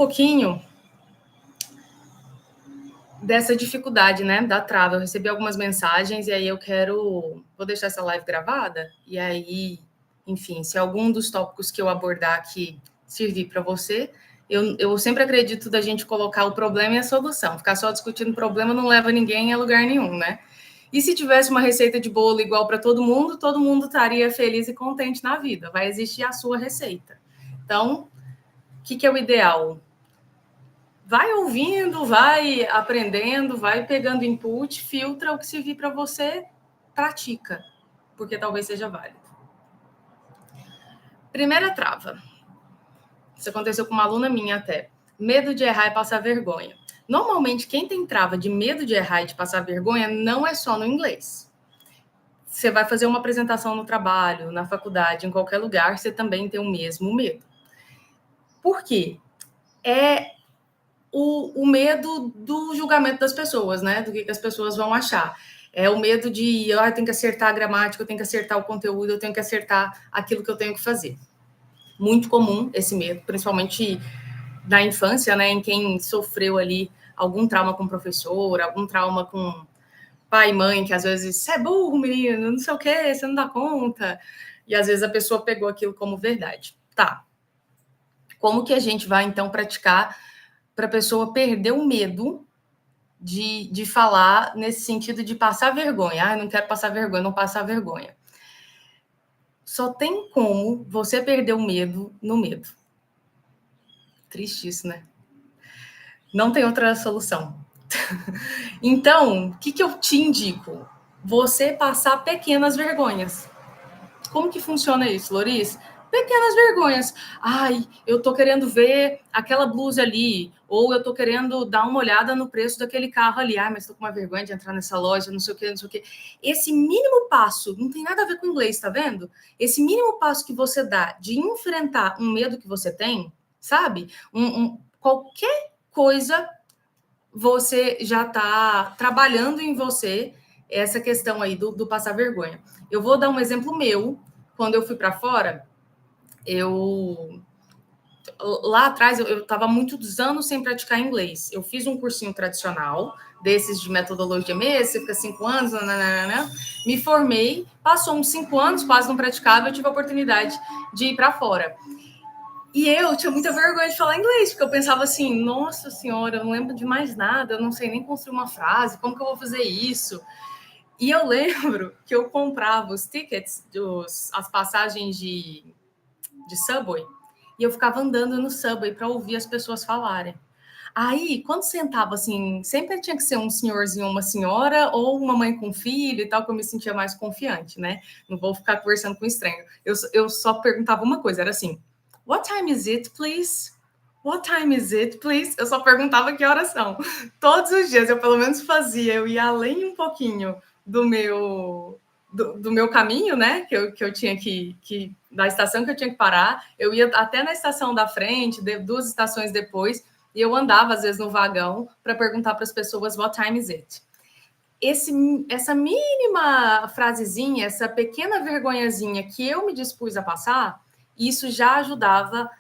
pouquinho dessa dificuldade, né, da trava. Eu recebi algumas mensagens e aí vou deixar essa live gravada e aí, enfim, se algum dos tópicos que eu abordar aqui servir para você, eu sempre acredito da gente colocar o problema e a solução. Ficar só discutindo o problema não leva ninguém a lugar nenhum, né? E se tivesse uma receita de bolo igual para todo mundo estaria feliz e contente na vida. Vai existir a sua receita. Então, o que é o ideal? Vai ouvindo, vai aprendendo, vai pegando input, filtra o que servir para você, pratica, porque talvez seja válido. Primeira trava. Isso aconteceu com uma aluna minha até. Medo de errar e passar vergonha. Normalmente, quem tem trava de medo de errar e de passar vergonha não é só no inglês. Você vai fazer uma apresentação no trabalho, na faculdade, em qualquer lugar, você também tem o mesmo medo. Por quê? É o medo do julgamento das pessoas, né? Do que as pessoas vão achar. É o medo de, eu tenho que acertar a gramática, eu tenho que acertar o conteúdo, eu tenho que acertar aquilo que eu tenho que fazer. Muito comum esse medo, principalmente na infância, né? Em quem sofreu ali algum trauma com o professor, algum trauma com pai e mãe, que às vezes, você é burro, menino, não sei o quê, você não dá conta. E às vezes a pessoa pegou aquilo como verdade. Tá. Como que a gente vai, então, praticar para a pessoa perder o medo de falar nesse sentido de passar vergonha? Não quero passar vergonha, não passar vergonha. Só tem como você perder o medo no medo. Triste isso, né? Não tem outra solução. Então, o que eu te indico? Você passar pequenas vergonhas. Como que funciona isso, Loris? Pequenas vergonhas. Ai, eu tô querendo ver aquela blusa ali, ou eu tô querendo dar uma olhada no preço daquele carro ali. Ai, mas tô com uma vergonha de entrar nessa loja, não sei o que, não sei o que. Esse mínimo passo, não tem nada a ver com inglês, tá vendo? Esse mínimo passo que você dá de enfrentar um medo que você tem, sabe? Qualquer coisa, você já tá trabalhando em você essa questão aí do passar vergonha. Eu vou dar um exemplo meu. Quando eu fui para fora, lá atrás eu estava muitos anos sem praticar inglês. Eu fiz um cursinho tradicional, desses de metodologia mesmo, você fica 5 anos, nananana, me formei, passou uns 5 anos, quase não praticava, eu tive a oportunidade de ir para fora. E eu tinha muita vergonha de falar inglês, porque eu pensava assim, nossa senhora, eu não lembro de mais nada, eu não sei nem construir uma frase, como que eu vou fazer isso? E eu lembro que eu comprava os tickets, as passagens de Subway, e eu ficava andando no Subway para ouvir as pessoas falarem. Aí, quando sentava assim, sempre tinha que ser um senhorzinho ou uma senhora, ou uma mãe com filho e tal, que eu me sentia mais confiante, né? Não vou ficar conversando com estranho. Eu só perguntava uma coisa, era assim, what time is it, please? What time is it, please? Eu só perguntava que horas são. Todos os dias, eu pelo menos fazia, eu ia além um pouquinho do meu caminho, né? Que eu tinha da estação que eu tinha que parar. Eu ia até na estação da frente, 2 estações depois, e eu andava, às vezes, no vagão para perguntar para as pessoas what time is it? Essa mínima frasezinha, essa pequena vergonhazinha que eu me dispus a passar, isso já ajudava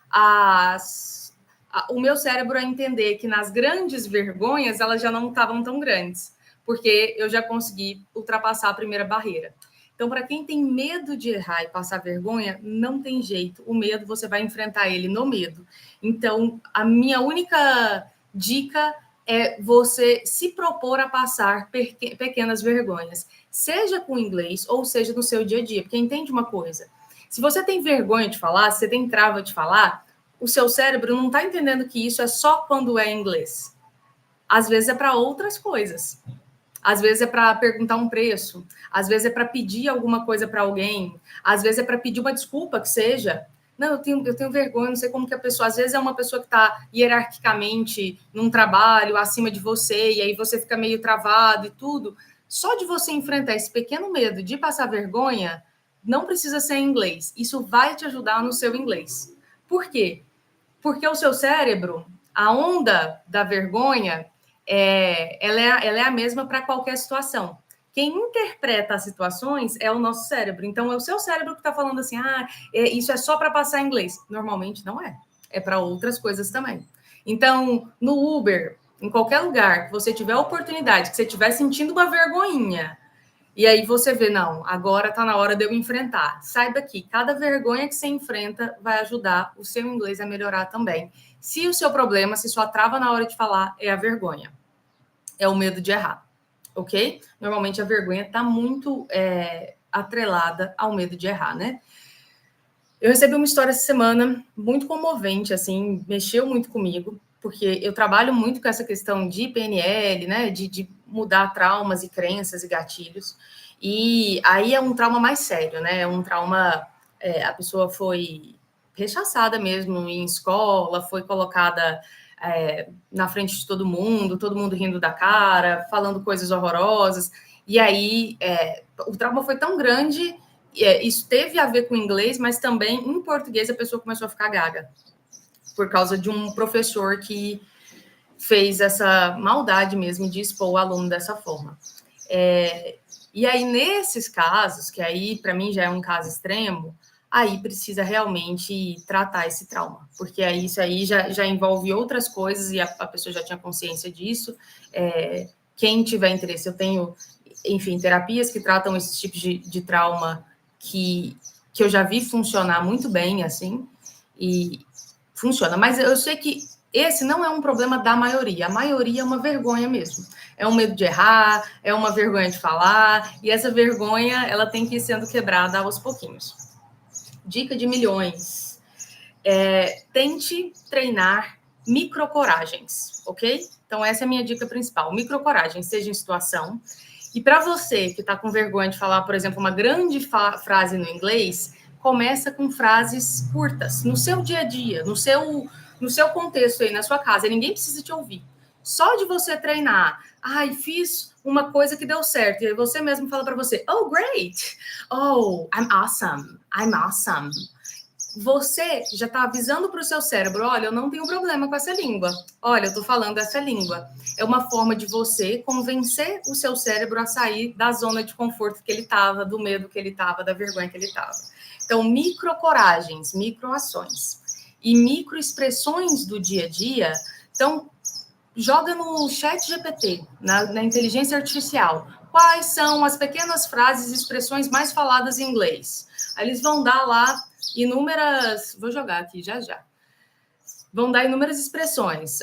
o meu cérebro a entender que nas grandes vergonhas elas já não estavam tão grandes, porque eu já consegui ultrapassar a primeira barreira. Então, para quem tem medo de errar e passar vergonha, não tem jeito. O medo, você vai enfrentar ele no medo. Então, a minha única dica é você se propor a passar pequenas vergonhas, seja com inglês ou seja no seu dia a dia, porque entende uma coisa, se você tem vergonha de falar, se você tem trava de falar, o seu cérebro não está entendendo que isso é só quando é inglês. Às vezes é para outras coisas. Às vezes é para perguntar um preço, às vezes é para pedir alguma coisa para alguém, às vezes é para pedir uma desculpa que seja. Não, eu tenho vergonha, não sei como que a pessoa... Às vezes é uma pessoa que está hierarquicamente num trabalho acima de você, e aí você fica meio travado e tudo. Só de você enfrentar esse pequeno medo de passar vergonha, não precisa ser em inglês. Isso vai te ajudar no seu inglês. Por quê? Porque o seu cérebro, a onda da vergonha, ela é a mesma para qualquer situação. Quem interpreta as situações é o nosso cérebro. Então, é o seu cérebro que está falando assim, isso é só para passar inglês. Normalmente não é. É para outras coisas também. Então, no Uber, em qualquer lugar que você tiver oportunidade, que você estiver sentindo uma vergonhinha, e aí você vê, não, agora está na hora de eu enfrentar. Saiba que cada vergonha que você enfrenta vai ajudar o seu inglês a melhorar também. Se o seu problema, se sua trava na hora de falar é a vergonha, é o medo de errar, ok? Normalmente a vergonha está muito atrelada ao medo de errar, né? Eu recebi uma história essa semana muito comovente, assim, mexeu muito comigo, porque eu trabalho muito com essa questão de PNL, né, de mudar traumas e crenças e gatilhos, e aí é um trauma mais sério, né, é um trauma, a pessoa foi rechaçada mesmo em escola, foi colocada na frente de todo mundo rindo da cara, falando coisas horrorosas, e aí o trauma foi tão grande. Isso teve a ver com inglês, mas também em português a pessoa começou a ficar gaga por causa de um professor que fez essa maldade mesmo de expor o aluno dessa forma. E aí, nesses casos, que aí para mim já é um caso extremo, aí precisa realmente tratar esse trauma, porque aí isso aí já envolve outras coisas e a pessoa já tinha consciência disso. Quem tiver interesse, eu tenho, enfim, terapias que tratam esse tipo de trauma que eu já vi funcionar muito bem, assim, e funciona. Mas eu sei que esse não é um problema da maioria. A maioria é uma vergonha mesmo. É um medo de errar, é uma vergonha de falar, e essa vergonha, ela tem que ir sendo quebrada aos pouquinhos. Dica de milhões. Tente treinar microcoragens, ok? Então, essa é a minha dica principal. Microcoragem, seja em situação. E para você que está com vergonha de falar, por exemplo, uma grande frase no inglês, começa com frases curtas, no seu dia a dia, no seu contexto aí, na sua casa. Ninguém precisa te ouvir. Só de você treinar. Ai, fiz uma coisa que deu certo. E aí você mesmo fala para você, oh, great. Oh, I'm awesome. I'm awesome. Você já está avisando para o seu cérebro, olha, eu não tenho problema com essa língua. Olha, eu estou falando essa língua. É uma forma de você convencer o seu cérebro a sair da zona de conforto que ele estava, do medo que ele estava, da vergonha que ele estava. Então, microcoragens, microações e microexpressões do dia a dia. Então, joga no chat GPT, na inteligência artificial. Quais são as pequenas frases e expressões mais faladas em inglês? Aí eles vão dar lá inúmeras... Vou jogar aqui já. Vão dar inúmeras expressões.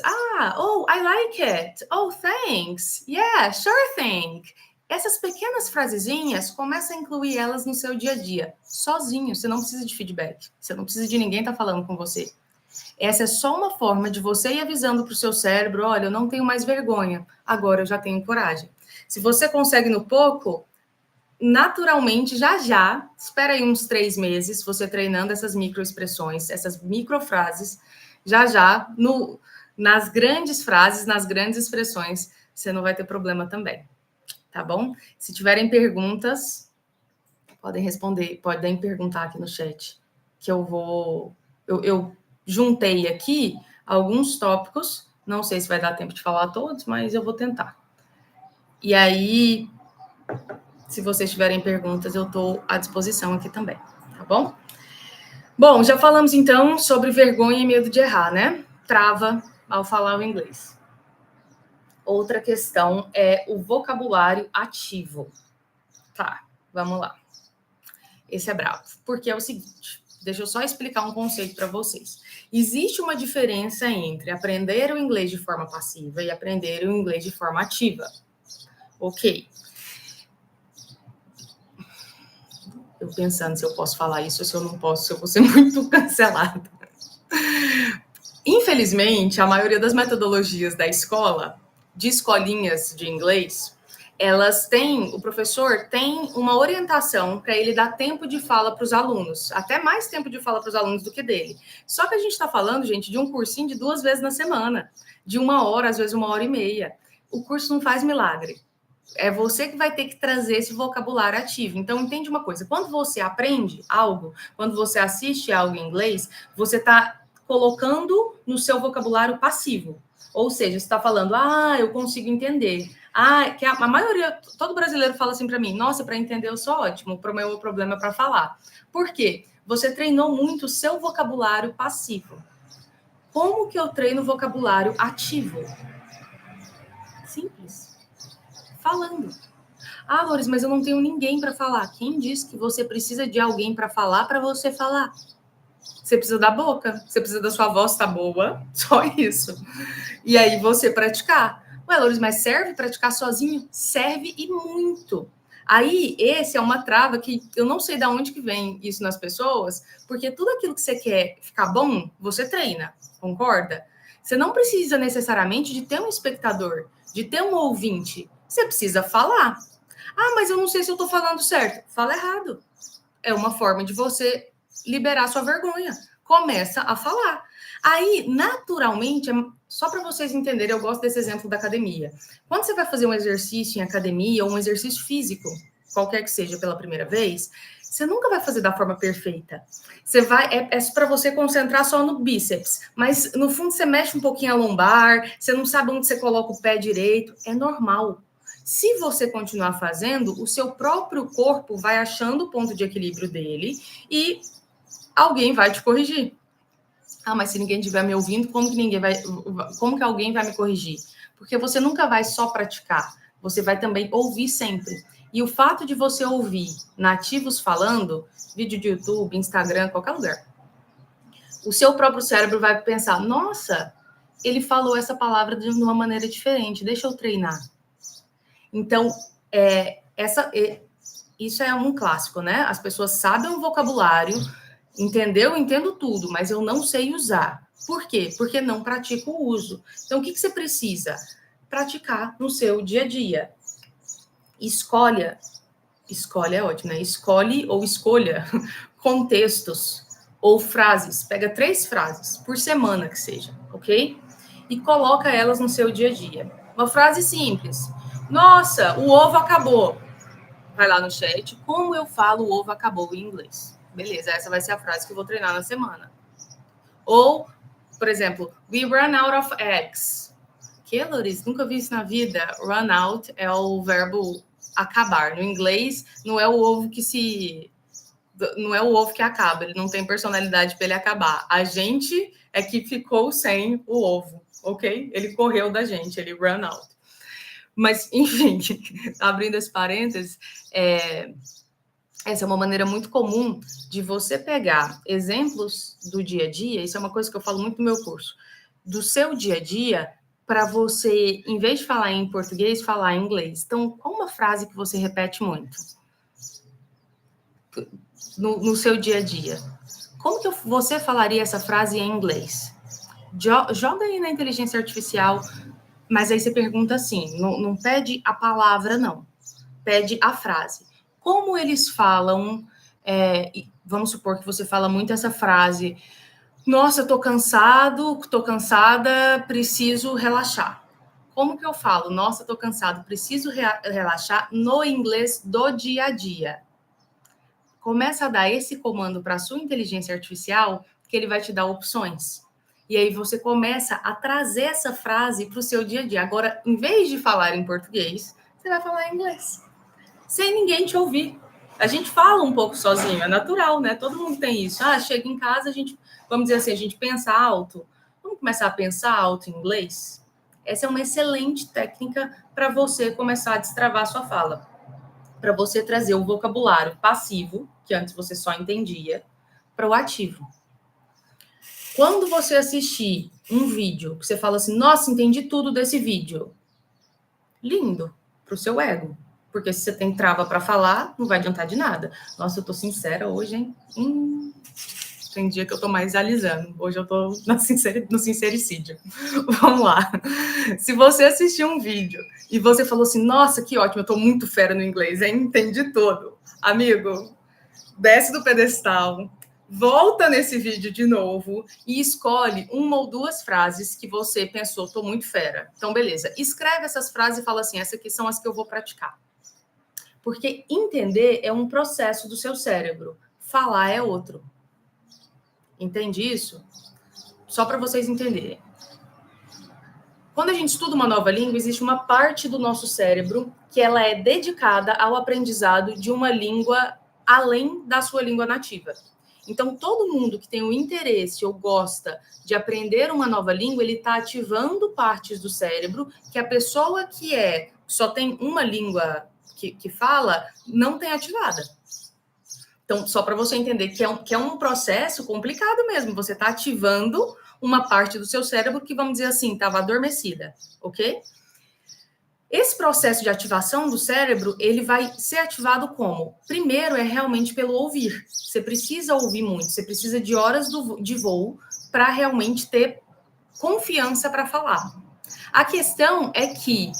Oh, I like it. Oh, thanks. Yeah, sure thing. Essas pequenas frasezinhas, começa a incluir elas no seu dia a dia, sozinho. Você não precisa de feedback. Você não precisa de ninguém estar falando com você. Essa é só uma forma de você ir avisando para o seu cérebro, olha, eu não tenho mais vergonha, agora eu já tenho coragem. Se você consegue no pouco, naturalmente, já, espera aí uns 3 meses, você treinando essas microexpressões, essas microfrases, já, nas grandes frases, nas grandes expressões, você não vai ter problema também, tá bom? Se tiverem perguntas, podem responder, podem perguntar aqui no chat, que eu vou... Eu juntei aqui alguns tópicos, não sei se vai dar tempo de falar todos, mas eu vou tentar. E aí, se vocês tiverem perguntas, eu estou à disposição aqui também, tá bom? Bom, já falamos então sobre vergonha e medo de errar, né? Trava ao falar o inglês. Outra questão é o vocabulário ativo. Tá, vamos lá. Esse é bravo, porque é o seguinte, deixa eu só explicar um conceito para vocês. Existe uma diferença entre aprender o inglês de forma passiva e aprender o inglês de forma ativa. Ok. Eu pensando se eu posso falar isso ou se eu não posso, se eu vou ser muito cancelada. Infelizmente, a maioria das metodologias da escola, de escolinhas de inglês, o professor tem uma orientação para ele dar tempo de fala para os alunos, até mais tempo de fala para os alunos do que dele. Só que a gente está falando, gente, de um cursinho de 2 vezes na semana, de 1 hora, às vezes 1h30. O curso não faz milagre. É você que vai ter que trazer esse vocabulário ativo. Então, entende uma coisa, quando você aprende algo, quando você assiste algo em inglês, você está colocando no seu vocabulário passivo. Ou seja, você está falando, eu consigo entender. Que a maioria, todo brasileiro fala assim para mim, nossa, para entender eu sou ótimo, o meu problema é para falar. Por quê? Você treinou muito o seu vocabulário passivo. Como que eu treino vocabulário ativo? Simples. Falando. Ah, Loures, mas eu não tenho ninguém para falar. Quem disse que você precisa de alguém para falar para você falar? Você precisa da boca, você precisa da sua voz tá boa, só isso. E aí você praticar. Ué, Loures, mas serve praticar sozinho? Serve e muito. Aí, esse é uma trava que eu não sei de onde que vem isso nas pessoas, porque tudo aquilo que você quer ficar bom, você treina, concorda? Você não precisa necessariamente de ter um espectador, de ter um ouvinte. Você precisa falar. Ah, mas eu não sei se eu tô falando certo. Fala errado. É uma forma de você liberar sua vergonha. Começa a falar. Aí, naturalmente, só para vocês entenderem, eu gosto desse exemplo da academia. Quando você vai fazer um exercício em academia ou um exercício físico, qualquer que seja pela primeira vez, você nunca vai fazer da forma perfeita. Você vai, é para você concentrar só no bíceps, mas no fundo você mexe um pouquinho a lombar, você não sabe onde você coloca o pé direito, é normal. Se você continuar fazendo, o seu próprio corpo vai achando o ponto de equilíbrio dele e alguém vai te corrigir. Ah, mas se ninguém estiver me ouvindo, como que alguém vai me corrigir? Porque você nunca vai só praticar, você vai também ouvir sempre. E o fato de você ouvir nativos falando, vídeo de YouTube, Instagram, qualquer lugar, o seu próprio cérebro vai pensar, nossa, ele falou essa palavra de uma maneira diferente, deixa eu treinar. Então, isso é um clássico, né? As pessoas sabem o vocabulário, entendeu? Eu entendo tudo, mas eu não sei usar. Por quê? Porque não pratico o uso. Então, o que você precisa? Praticar no seu dia a dia. Escolhe é ótimo, né? Escolhe ou escolha contextos ou frases. Pega 3 frases por semana que seja, ok? E coloca elas no seu dia a dia. Uma frase simples. Nossa, o ovo acabou. Vai lá no chat. Como eu falo o ovo acabou em inglês? Beleza, essa vai ser a frase que eu vou treinar na semana. Ou, por exemplo, we run out of eggs. Que, Loris? Nunca vi isso na vida. Run out é o verbo acabar. No inglês, não é o ovo que acaba. Ele não tem personalidade para ele acabar. A gente é que ficou sem o ovo, ok? Ele correu da gente, ele run out. Mas, enfim, abrindo esse parênteses, essa é uma maneira muito comum de você pegar exemplos do dia a dia, isso é uma coisa que eu falo muito no meu curso, do seu dia a dia, para você, em vez de falar em português, falar em inglês. Então, qual uma frase que você repete muito no seu dia a dia? Como que você falaria essa frase em inglês? Joga aí na inteligência artificial, mas aí você pergunta assim, não pede a palavra, não. Pede a frase. Como eles falam, vamos supor que você fala muito essa frase, nossa, tô cansado, tô cansada, preciso relaxar. Como que eu falo? Nossa, tô cansado, preciso relaxar no inglês do dia a dia. Começa a dar esse comando para a sua inteligência artificial, que ele vai te dar opções. E aí você começa a trazer essa frase para o seu dia a dia. Agora, em vez de falar em português, você vai falar em inglês. Sem ninguém te ouvir. A gente fala um pouco sozinho, é natural, né? Todo mundo tem isso. Ah, chega em casa, a gente, vamos dizer assim, a gente pensa alto. Vamos começar a pensar alto em inglês? Essa é uma excelente técnica para você começar a destravar a sua fala. Para você trazer o vocabulário passivo, que antes você só entendia, para o ativo. Quando você assistir um vídeo que você fala assim, nossa, entendi tudo desse vídeo. Lindo, para o seu ego. Porque se você tem trava para falar, não vai adiantar de nada. Nossa, eu tô sincera hoje, hein? Tem dia que eu tô mais alisando. Hoje eu tô no sincericídio. Vamos lá. Se você assistir um vídeo e você falou assim, nossa, que ótimo, eu tô muito fera no inglês, hein? Entendi tudo. Amigo, desce do pedestal, volta nesse vídeo de novo e escolhe uma ou duas frases que você pensou, tô muito fera. Então, beleza. Escreve essas frases e fala assim, essas aqui são as que eu vou praticar. Porque entender é um processo do seu cérebro. Falar é outro. Entende isso? Só para vocês entenderem. Quando a gente estuda uma nova língua, existe uma parte do nosso cérebro que ela é dedicada ao aprendizado de uma língua além da sua língua nativa. Então, todo mundo que tem o interesse ou gosta de aprender uma nova língua, ele está ativando partes do cérebro que a pessoa que só tem uma língua que fala, não tem ativada. Então, só para você entender que é um processo complicado mesmo. Você está ativando uma parte do seu cérebro que, vamos dizer assim, estava adormecida, ok? Esse processo de ativação do cérebro, ele vai ser ativado como? Primeiro, é realmente pelo ouvir. Você precisa ouvir muito, você precisa de horas de voo para realmente ter confiança para falar. A questão é que,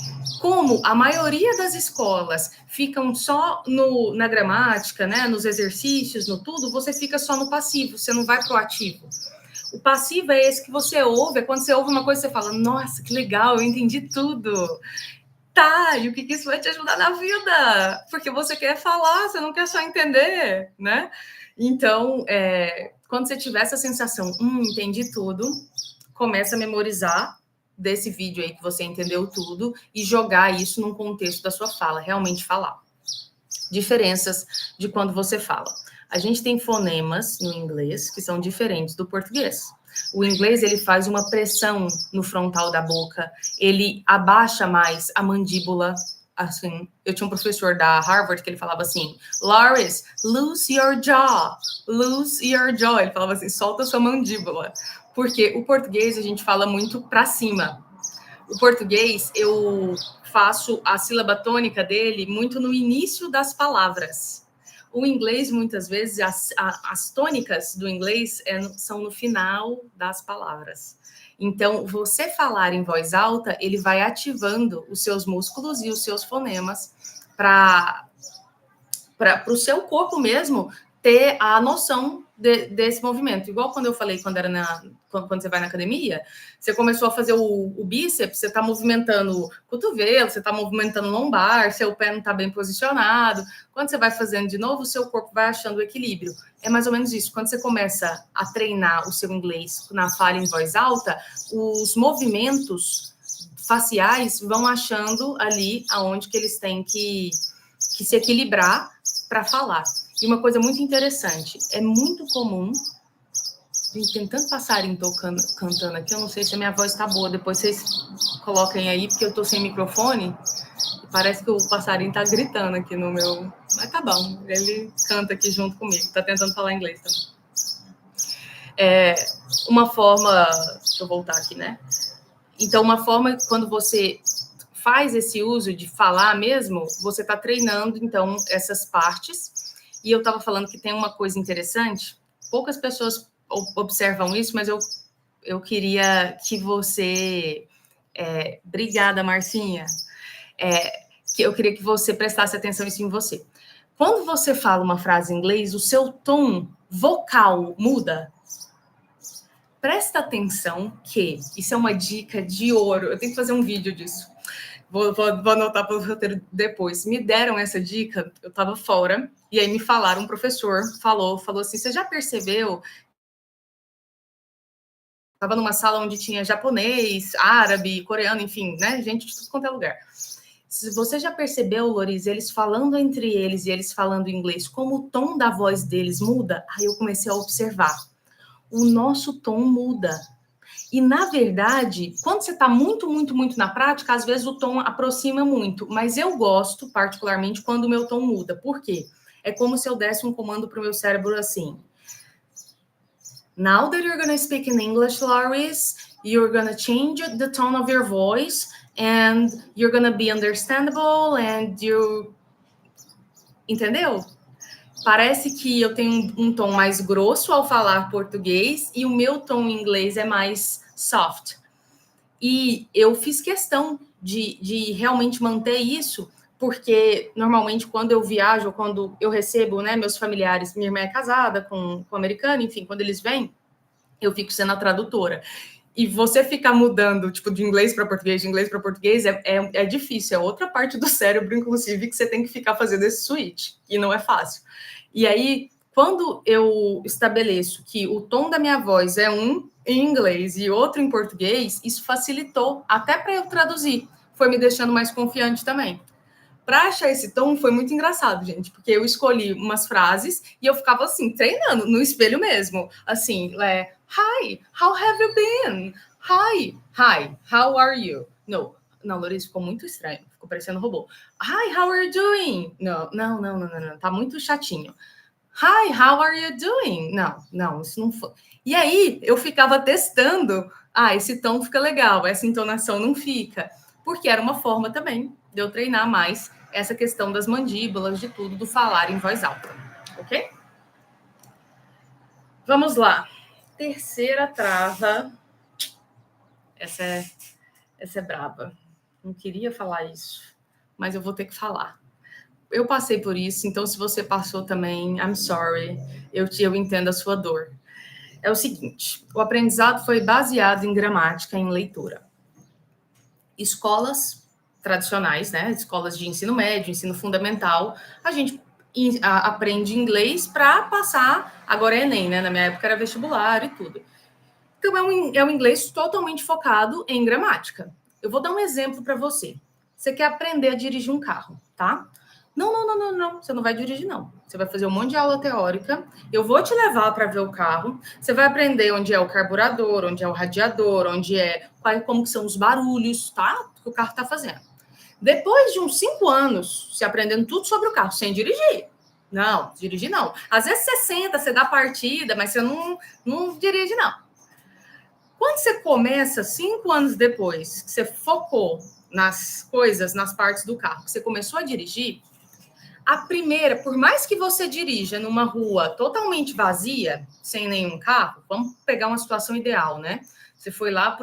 como a maioria das escolas ficam só na gramática, né, nos exercícios, no tudo, você fica só no passivo, você não vai para o ativo. O passivo é esse que você ouve, é quando você ouve uma coisa, você fala, nossa, que legal, eu entendi tudo. Tá, e o que isso vai te ajudar na vida? Porque você quer falar, você não quer só entender, né? Então, quando você tiver essa sensação, entendi tudo, começa a memorizar desse vídeo aí que você entendeu tudo e jogar isso num contexto da sua fala, realmente falar. Diferenças de quando você fala. A gente tem fonemas no inglês que são diferentes do português. O inglês, ele faz uma pressão no frontal da boca, ele abaixa mais a mandíbula, assim. Eu tinha um professor da Harvard que ele falava assim, Loris, lose your jaw, lose your jaw. Ele falava assim, solta sua mandíbula. Porque o português, a gente fala muito para cima. O português, eu faço a sílaba tônica dele muito no início das palavras. O inglês, muitas vezes, as tônicas do inglês são no final das palavras. Então, você falar em voz alta, ele vai ativando os seus músculos e os seus fonemas para o seu corpo mesmo ter a noção desse movimento. Igual quando eu falei, quando você vai na academia, você começou a fazer o bíceps, você está movimentando o cotovelo, você está movimentando o lombar, seu pé não está bem posicionado. Quando você vai fazendo de novo, o seu corpo vai achando o equilíbrio. É mais ou menos isso. Quando você começa a treinar o seu inglês na fala em voz alta, os movimentos faciais vão achando ali aonde que eles têm que se equilibrar para falar. E uma coisa muito interessante, é muito comum, tem tanto passarinho cantando aqui, eu não sei se a minha voz está boa, depois vocês coloquem aí, porque eu estou sem microfone, e parece que o passarinho está gritando aqui no meu... Mas tá bom, ele canta aqui junto comigo, está tentando falar inglês também. Uma forma... Deixa eu voltar aqui, né? Então, uma forma, quando você faz esse uso de falar mesmo, você está treinando, então, essas partes. E eu estava falando que tem uma coisa interessante, poucas pessoas observam isso, mas eu queria que você... obrigada, Marcinha. Que eu queria que você prestasse atenção isso em você. Quando você fala uma frase em inglês, o seu tom vocal muda. Presta atenção que isso é uma dica de ouro. Eu tenho que fazer um vídeo disso. Vou anotar para o roteiro depois. Me deram essa dica, eu estava fora, e aí me falaram, um professor falou assim, você já percebeu? Estava numa sala onde tinha japonês, árabe, coreano, enfim, né? Gente de tudo quanto é lugar. Se você já percebeu, Loris, eles falando entre eles e eles falando inglês, como o tom da voz deles muda? Aí eu comecei a observar. O nosso tom muda. E, na verdade, quando você está muito, muito, muito na prática, às vezes o tom aproxima muito. Mas eu gosto, particularmente, quando o meu tom muda. Por quê? É como se eu desse um comando para o meu cérebro assim. Now that you're going to speak in English, Loris, you're going to change the tone of your voice and you're going to be understandable and you... Entendeu? Parece que eu tenho um tom mais grosso ao falar português e o meu tom em inglês é mais soft. E eu fiz questão de realmente manter isso, porque normalmente quando eu viajo, quando eu recebo, né, meus familiares, minha irmã é casada com um americano, enfim, quando eles vêm, eu fico sendo a tradutora. E você ficar mudando, tipo, de inglês para português, de inglês para português, é difícil. É outra parte do cérebro, inclusive, que você tem que ficar fazendo esse switch. E não é fácil. E aí, quando eu estabeleço que o tom da minha voz é um em inglês e outro em português, isso facilitou até para eu traduzir. Foi me deixando mais confiante também. Para achar esse tom foi muito engraçado, gente, porque eu escolhi umas frases e eu ficava assim, treinando no espelho mesmo. Assim, hi, how have you been? Hi, how are you? Não, Loris, ficou muito estranho, ficou parecendo um robô. Hi, how are you doing? Não, tá muito chatinho. Hi, how are you doing? Não, isso não foi. E aí eu ficava testando, esse tom fica legal, essa entonação não fica, porque era uma forma também de eu treinar mais essa questão das mandíbulas, de tudo, do falar em voz alta, ok? Vamos lá. Terceira trava. Essa é braba. Não queria falar isso, mas eu vou ter que falar. Eu passei por isso, então se você passou também, I'm sorry, eu entendo a sua dor. É o seguinte, o aprendizado foi baseado em gramática, em leitura. Escolas tradicionais, né, escolas de ensino médio, ensino fundamental, a gente aprende inglês para passar, agora é Enem, né, na minha época era vestibular e tudo. Então é um inglês totalmente focado em gramática. Eu vou dar um exemplo para você. Você quer aprender a dirigir um carro, tá? Não. Você não vai dirigir, não. Você vai fazer um monte de aula teórica. Eu vou te levar para ver o carro. Você vai aprender onde é o carburador, onde é o radiador, como que são os barulhos, tá? Que o carro está fazendo. Depois de uns 5 anos, você aprendendo tudo sobre o carro, sem dirigir. Não, dirigir não. Às vezes você senta, você dá partida, mas você não dirige, não. Quando você começa 5 anos depois, que você focou nas coisas, nas partes do carro, que você começou a dirigir, a primeira, por mais que você dirija numa rua totalmente vazia, sem nenhum carro, vamos pegar uma situação ideal, né? Você foi lá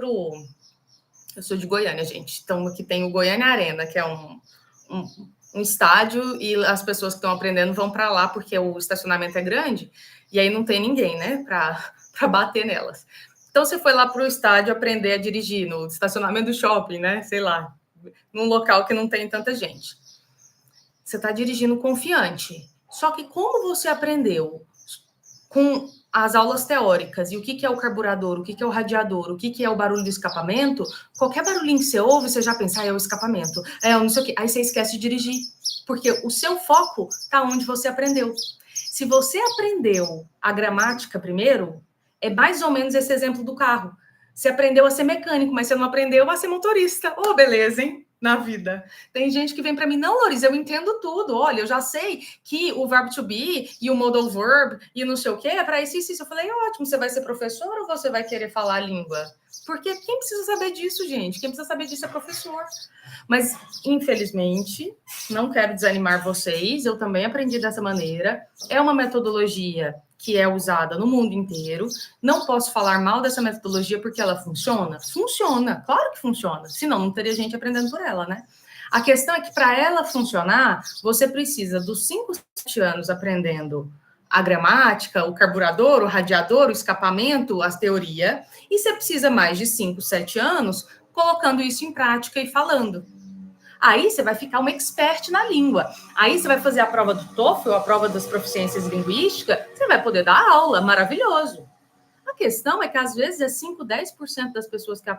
eu sou de Goiânia, gente. Então, aqui tem o Goiânia Arena, que é um estádio, e as pessoas que estão aprendendo vão para lá, porque o estacionamento é grande, e aí não tem ninguém, né, para bater nelas. Então, você foi lá para o estádio aprender a dirigir no estacionamento do shopping, né? Sei lá, num local que não tem tanta gente. Você está dirigindo confiante. Só que como você aprendeu com as aulas teóricas e o que é o carburador, o que é o radiador, o que é o barulho do escapamento, qualquer barulhinho que você ouve, você já pensa, é o escapamento, não sei o quê. Aí você esquece de dirigir, porque o seu foco está onde você aprendeu. Se você aprendeu a gramática primeiro, é mais ou menos esse exemplo do carro. Você aprendeu a ser mecânico, mas você não aprendeu a ser motorista. Oh, beleza, hein? Na vida. Tem gente que vem para mim, não, Loris, eu entendo tudo. Olha, eu já sei que o verbo to be e o modal verb e não sei o quê é para isso. Eu falei, ótimo, você vai ser professor ou você vai querer falar a língua? Porque quem precisa saber disso, gente? Quem precisa saber disso é professor. Mas, infelizmente, não quero desanimar vocês, eu também aprendi dessa maneira. É uma metodologia que é usada no mundo inteiro. Não posso falar mal dessa metodologia porque ela funciona? Funciona, claro que funciona. Senão, não teria gente aprendendo por ela, né? A questão é que, para ela funcionar, você precisa dos 5, 7 anos aprendendo a gramática, o carburador, o radiador, o escapamento, a teoria, e você precisa mais de 5, 7 anos colocando isso em prática e falando. Aí você vai ficar uma expert na língua. Aí você vai fazer a prova do TOEFL, a prova das proficiências linguísticas, você vai poder dar aula, maravilhoso. A questão é que às vezes é 5, 10% das pessoas que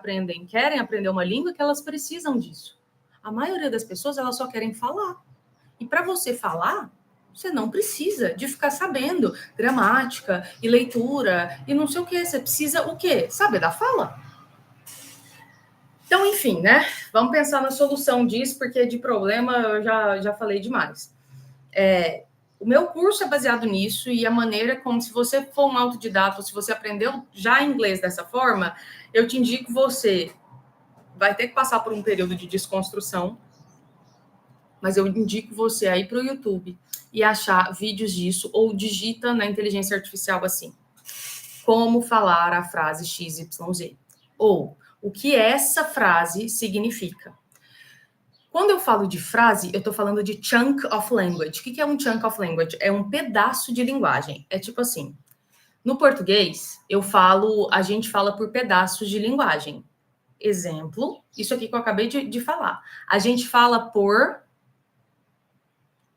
querem aprender uma língua que elas precisam disso. A maioria das pessoas, elas só querem falar. E para você falar, você não precisa de ficar sabendo gramática e leitura e não sei o quê. Você precisa o quê? Saber da fala. Então, enfim, né? Vamos pensar na solução disso, porque de problema eu já falei demais. O meu curso é baseado nisso e a maneira como, se você for um autodidata, ou se você aprendeu já inglês dessa forma, eu te indico você vai ter que passar por um período de desconstrução, mas eu indico você a ir para o YouTube e achar vídeos disso, ou digita na inteligência artificial assim, como falar a frase XYZ, ou o que essa frase significa. Quando eu falo de frase, eu estou falando de chunk of language. O que é um chunk of language? É um pedaço de linguagem. É tipo assim, no português, a gente fala por pedaços de linguagem. Exemplo, isso aqui que eu acabei de falar. A gente fala por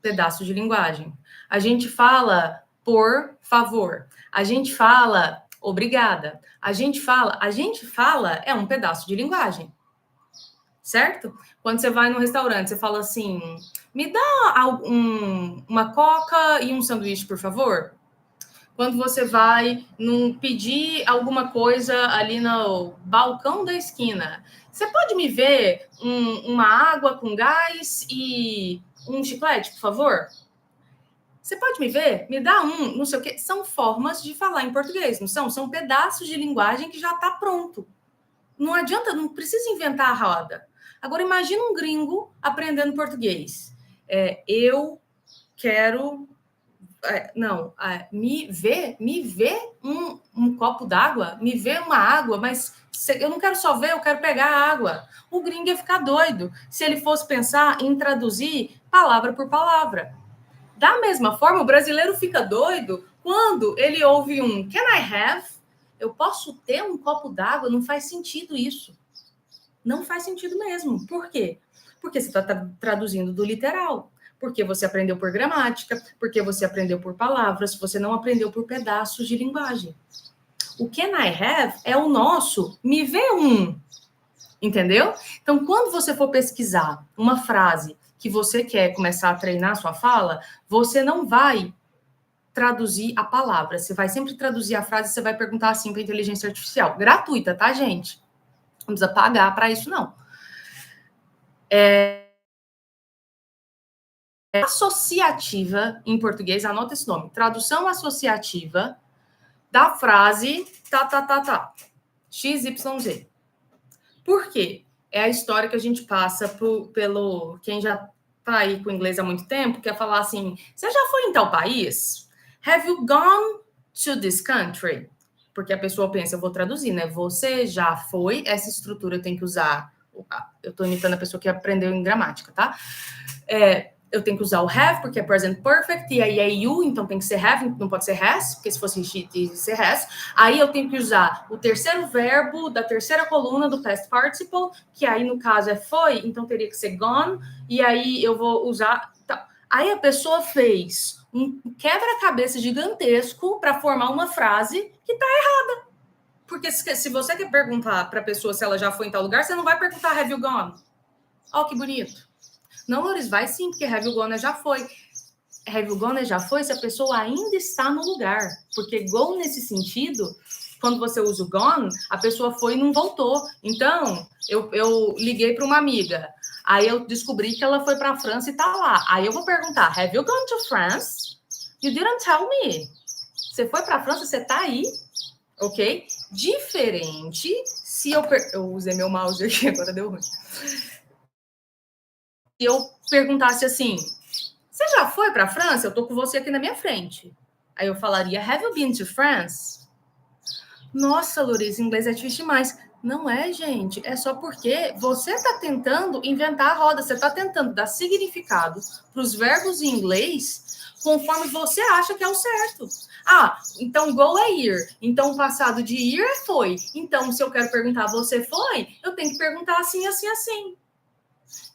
pedaço de linguagem. A gente fala por favor. A gente fala obrigada. A gente fala é um pedaço de linguagem. Certo? Quando você vai no restaurante, você fala assim, Me dá uma coca e um sanduíche, por favor. Quando você vai pedir alguma coisa ali no balcão da esquina, você pode me ver uma água com gás e um chiclete, por favor? Você pode me ver? Me dá não sei o quê. São formas de falar em português, não são? São pedaços de linguagem que já está pronto. Não adianta, não precisa inventar a roda. Agora, imagina um gringo aprendendo português. Eu quero... me vê um copo d'água, me vê uma água, mas eu não quero só ver, eu quero pegar a água. O gringo ia ficar doido se ele fosse pensar em traduzir palavra por palavra. Da mesma forma, o brasileiro fica doido quando ele ouve can I have? Eu posso ter um copo d'água? Não faz sentido isso. Não faz sentido mesmo. Por quê? Porque você está traduzindo do literal. Porque você aprendeu por gramática, porque você aprendeu por palavras, você não aprendeu por pedaços de linguagem. O can I have é o nosso me vê entendeu? Então, quando você for pesquisar uma frase que você quer começar a treinar a sua fala, você não vai traduzir a palavra, você vai sempre traduzir a frase, você vai perguntar assim para a inteligência artificial. Gratuita, tá, gente? Não precisa pagar para isso, não. Associativa, em português, anota esse nome. Tradução associativa da frase XYZ. Por quê? É a história que a gente passa pelo... Quem já tá aí com o inglês há muito tempo, quer falar assim, você já foi em tal país? Have you gone to this country? Porque a pessoa pensa, eu vou traduzir, né? Você já foi, essa estrutura eu tenho que usar... Eu tô imitando a pessoa que aprendeu em gramática, tá? Eu tenho que usar o have, porque é present perfect, e aí é you, então tem que ser have, não pode ser has, porque se fosse she, tem que ser has. Aí eu tenho que usar o terceiro verbo da terceira coluna do past participle, que aí no caso é foi, então teria que ser gone, e aí eu vou usar... Tá. Aí a pessoa fez um quebra-cabeça gigantesco para formar uma frase que tá errada. Porque se você quer perguntar para a pessoa se ela já foi em tal lugar, você não vai perguntar have you gone? Ó, que bonito. Não, Loris, vai sim, porque have you gone já foi. Have you gone já foi se a pessoa ainda está no lugar. Porque go, nesse sentido, quando você usa o gone, a pessoa foi e não voltou. Então, eu liguei para uma amiga. Aí eu descobri que ela foi para a França e está lá. Aí eu vou perguntar, have you gone to France? You didn't tell me. Você foi para a França, você está aí, ok? Diferente se eu usei meu mouse aqui, agora deu ruim. E eu perguntasse assim, você já foi para a França? Eu tô com você aqui na minha frente. Aí eu falaria, have you been to France? Nossa, Loris, inglês é difícil demais. Não é, gente. É só porque você está tentando inventar a roda. Você está tentando dar significado para os verbos em inglês conforme você acha que é o certo. Então go é ir. Então o passado de ir é foi. Então, se eu quero perguntar, você foi? Eu tenho que perguntar assim, assim, assim.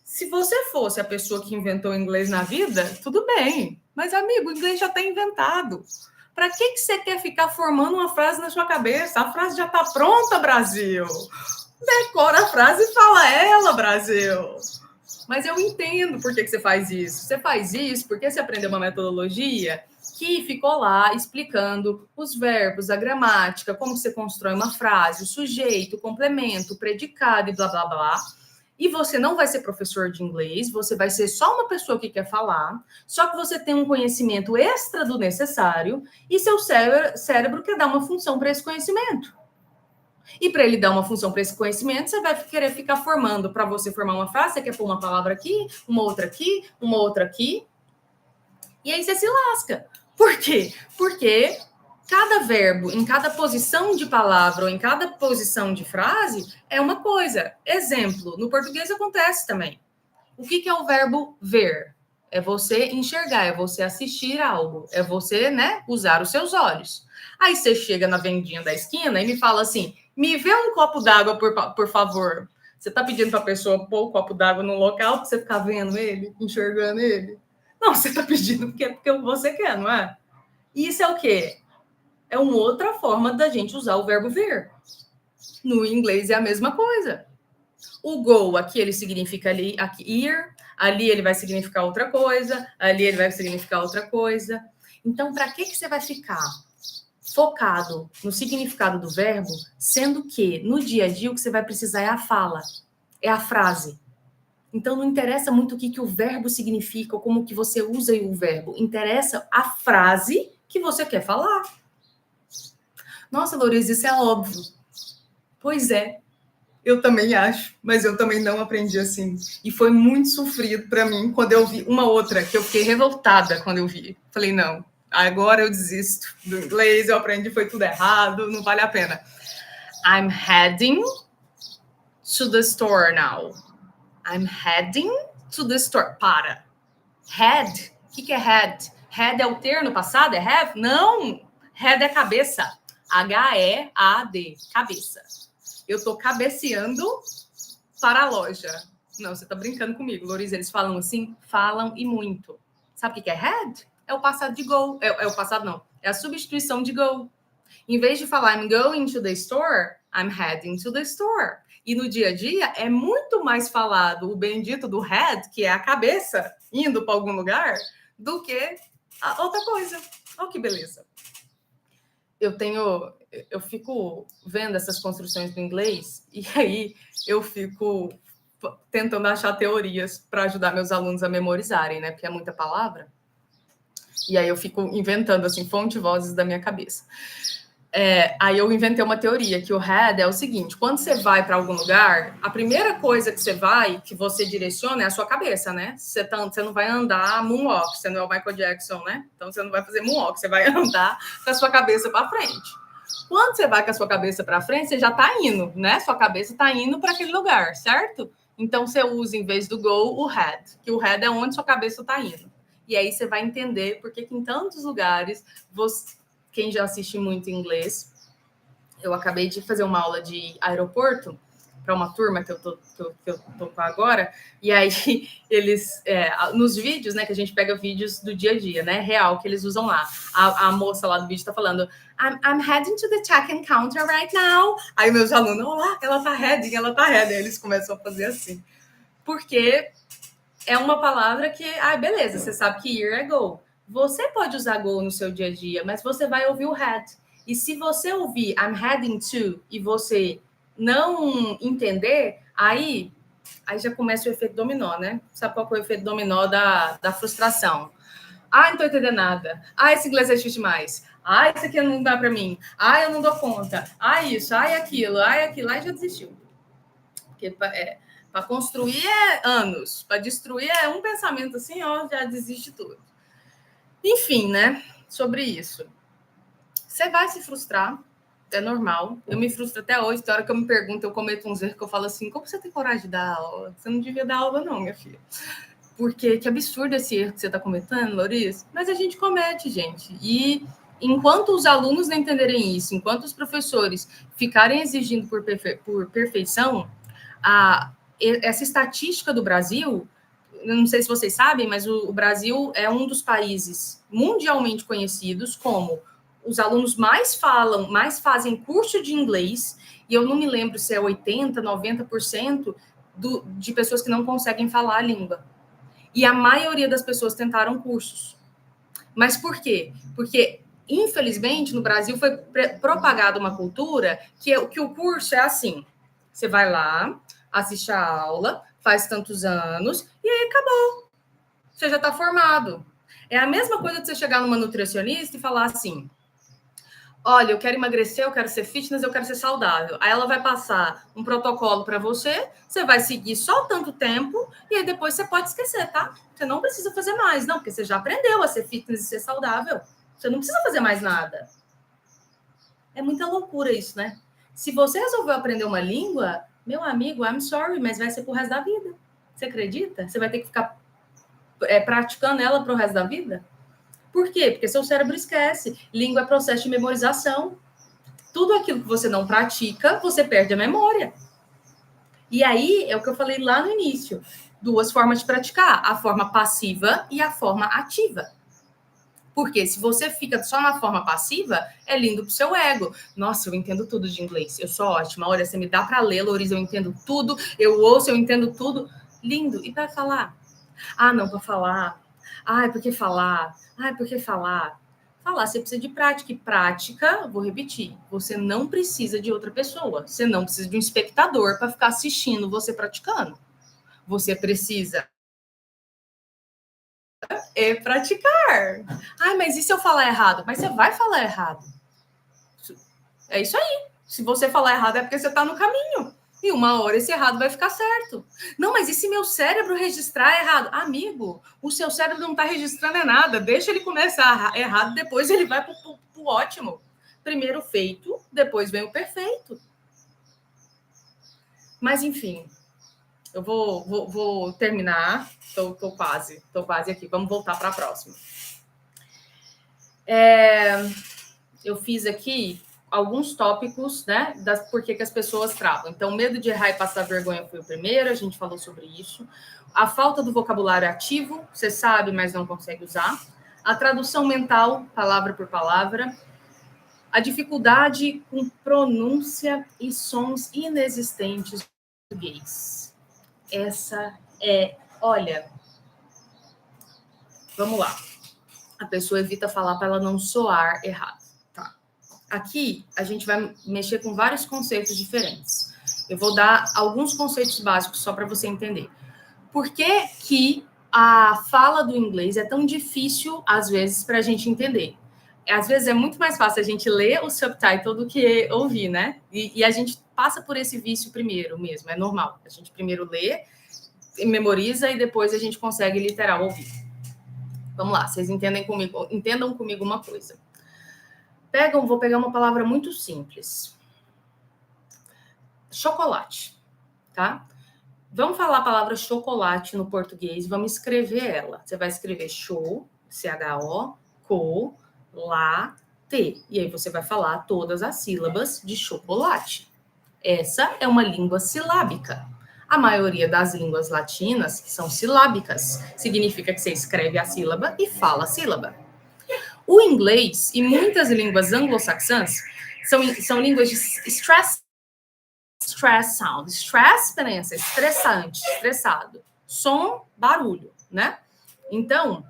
Se você fosse a pessoa que inventou o inglês na vida, tudo bem. Mas, amigo, o inglês já está inventado. Para que você quer ficar formando uma frase na sua cabeça? A frase já está pronta, Brasil. Decora a frase e fala ela, Brasil. Mas eu entendo por que você faz isso. Você faz isso porque você aprendeu uma metodologia que ficou lá explicando os verbos, a gramática, como você constrói uma frase, o sujeito, o complemento, o predicado e blá, blá, blá. E você não vai ser professor de inglês, você vai ser só uma pessoa que quer falar, só que você tem um conhecimento extra do necessário e seu cérebro quer dar uma função para esse conhecimento. E para ele dar uma função para esse conhecimento, você vai querer ficar formando. Para você formar uma frase, você quer pôr uma palavra aqui, uma outra aqui, uma outra aqui. E aí você se lasca. Por quê? Porque cada verbo, em cada posição de palavra ou em cada posição de frase, é uma coisa. Exemplo, no português acontece também. O que é o verbo ver? É você enxergar, é você assistir algo, é você, usar os seus olhos. Aí você chega na vendinha da esquina e me fala assim, me vê um copo d'água, por favor. Você está pedindo para a pessoa pôr o copo d'água no local para você ficar vendo ele, enxergando ele? Não, você está pedindo porque você quer, não é? E isso é o quê? É uma outra forma da gente usar o verbo ver. No inglês é a mesma coisa. O go, aqui ele significa ali, aqui, ir, ali ele vai significar outra coisa, ali ele vai significar outra coisa. Então, para que você vai ficar focado no significado do verbo, sendo que no dia a dia o que você vai precisar é a fala, é a frase. Então, não interessa muito o que o verbo significa ou como que você usa o verbo. Interessa a frase que você quer falar. Nossa, Lourise, isso é óbvio. Pois é, eu também acho, mas eu também não aprendi assim. E foi muito sofrido para mim quando eu vi uma outra, que eu fiquei revoltada quando eu vi. Falei, não, agora eu desisto do inglês, eu aprendi, foi tudo errado, não vale a pena. I'm heading to the store now. I'm heading to the store. Para. Head. O que é head? Head é o ter no passado? É have? Não. Head é cabeça. H-E-A-D. Cabeça. Eu tô cabeceando para a loja. Não, você tá brincando comigo, Lourise. Eles falam assim? Falam e muito. Sabe o que é head? É o passado de go. É o passado, não. É a substituição de go. Em vez de falar I'm going to the store, I'm heading to the store. E no dia a dia é muito mais falado o bendito do head, que é a cabeça indo para algum lugar, do que a outra coisa. Olha que beleza. Eu fico vendo essas construções do inglês e aí eu fico tentando achar teorias para ajudar meus alunos a memorizarem, né? Porque é muita palavra. E aí eu fico inventando assim fonte vozes da minha cabeça. Aí eu inventei uma teoria que o head é o seguinte: quando você vai para algum lugar, a primeira coisa que você direciona é a sua cabeça, né? Você não vai andar moonwalk, você não é o Michael Jackson, né? Então você não vai fazer moonwalk, você vai andar com a sua cabeça para frente. Quando você vai com a sua cabeça para frente, você já está indo, né? Sua cabeça está indo para aquele lugar, certo? Então você usa, em vez do go, o head, que o head é onde sua cabeça está indo. E aí você vai entender por que em tantos lugares quem já assiste muito inglês, eu acabei de fazer uma aula de aeroporto para uma turma que eu tô com agora, e aí eles, nos vídeos, né, que a gente pega vídeos do dia a dia, né, real, que eles usam lá. A moça lá do vídeo está falando, I'm heading to the check-in counter right now. Aí meus alunos, olá, ela tá heading. Aí eles começam a fazer assim. Porque é uma palavra que, beleza, você sabe que ir é go. Você pode usar go no seu dia a dia, mas você vai ouvir o head. E se você ouvir I'm heading to e você não entender, aí já começa o efeito dominó, né? Sabe qual é o efeito dominó da frustração? Não tô entendendo nada. Esse inglês é difícil demais. Isso aqui não dá para mim. Eu não dou conta. Isso, aquilo, aquilo. Aí já desistiu. Porque para construir é anos, para destruir é um pensamento assim, já desiste tudo. Enfim, né? Sobre isso. Você vai se frustrar, é normal. Eu me frustro até hoje, tem hora que eu me pergunto, eu cometo uns erros que eu falo assim, como você tem coragem de dar aula? Você não devia dar aula não, minha filha. Porque que absurdo esse erro que você está cometendo, Lourise. Mas a gente comete, gente. E enquanto os alunos não entenderem isso, enquanto os professores ficarem exigindo por perfeição, essa estatística do Brasil, não sei se vocês sabem, mas o Brasil é um dos países mundialmente conhecidos como os alunos mais fazem curso de inglês, e eu não me lembro se é 80%, 90% de pessoas que não conseguem falar a língua. E a maioria das pessoas tentaram cursos. Mas por quê? Porque, infelizmente, no Brasil foi propagada uma cultura que o curso é assim. Você vai lá, assiste a aula, faz tantos anos, e aí acabou. Você já está formado. É a mesma coisa de você chegar numa nutricionista e falar assim, olha, eu quero emagrecer, eu quero ser fitness, eu quero ser saudável. Aí ela vai passar um protocolo para você, você vai seguir só tanto tempo, e aí depois você pode esquecer, tá? Você não precisa fazer mais, não, porque você já aprendeu a ser fitness e ser saudável. Você não precisa fazer mais nada. É muita loucura isso, né? Se você resolveu aprender uma língua, meu amigo, I'm sorry, mas vai ser pro resto da vida. Você acredita? Você vai ter que ficar praticando ela pro resto da vida? Por quê? Porque seu cérebro esquece. Língua é processo de memorização. Tudo aquilo que você não pratica, você perde a memória. E aí, é o que eu falei lá no início. 2 formas de praticar. A forma passiva e a forma ativa. Porque se você fica só na forma passiva, é lindo pro seu ego. Nossa, eu entendo tudo de inglês. Eu sou ótima. Olha, você me dá para ler, Louris, eu entendo tudo. Eu ouço, eu entendo tudo. Lindo. E para falar? Ah, não, para falar. Ah, é porque falar. Ah, é porque falar. Falar, você precisa de prática. E prática, vou repetir, você não precisa de outra pessoa. Você não precisa de um espectador para ficar assistindo você praticando. Você precisa praticar. Ai, mas e se eu falar errado? Mas você vai falar errado. É isso aí. Se você falar errado é porque você está no caminho. E uma hora esse errado vai ficar certo. Não, mas e se meu cérebro registrar errado? Amigo, o seu cérebro não está registrando nada. Deixa ele começar errado, depois ele vai para o ótimo. Primeiro feito, depois vem o perfeito. Mas, enfim, eu vou terminar. Estou quase aqui. Vamos voltar para a próxima. Eu fiz aqui alguns tópicos, né, das por que as pessoas travam. Então, medo de errar e passar vergonha foi o primeiro, a gente falou sobre isso. A falta do vocabulário ativo, você sabe, mas não consegue usar. A tradução mental, palavra por palavra. A dificuldade com pronúncia e sons inexistentes em português. Essa é, olha, vamos lá. A pessoa evita falar para ela não soar errado. Aqui, a gente vai mexer com vários conceitos diferentes. Eu vou dar alguns conceitos básicos só para você entender. Por que que a fala do inglês é tão difícil, às vezes, para a gente entender? Às vezes é muito mais fácil a gente ler o subtitle do que ouvir, né? E a gente passa por esse vício primeiro mesmo, é normal. A gente primeiro lê, memoriza e depois a gente consegue literal ouvir. Vamos lá, vocês entendam comigo uma coisa. Vou pegar uma palavra muito simples. Chocolate, tá? Vamos falar a palavra chocolate no português, vamos escrever ela. Você vai escrever show, C-H-O, co, lá, T. E aí você vai falar todas as sílabas de chocolate. Essa é uma língua silábica. A maioria das línguas latinas são silábicas. Significa que você escreve a sílaba e fala a sílaba. O inglês e muitas línguas anglo-saxãs são línguas de stress sound. Stress, pensa, estressante, estressado. Som, barulho, né? Então,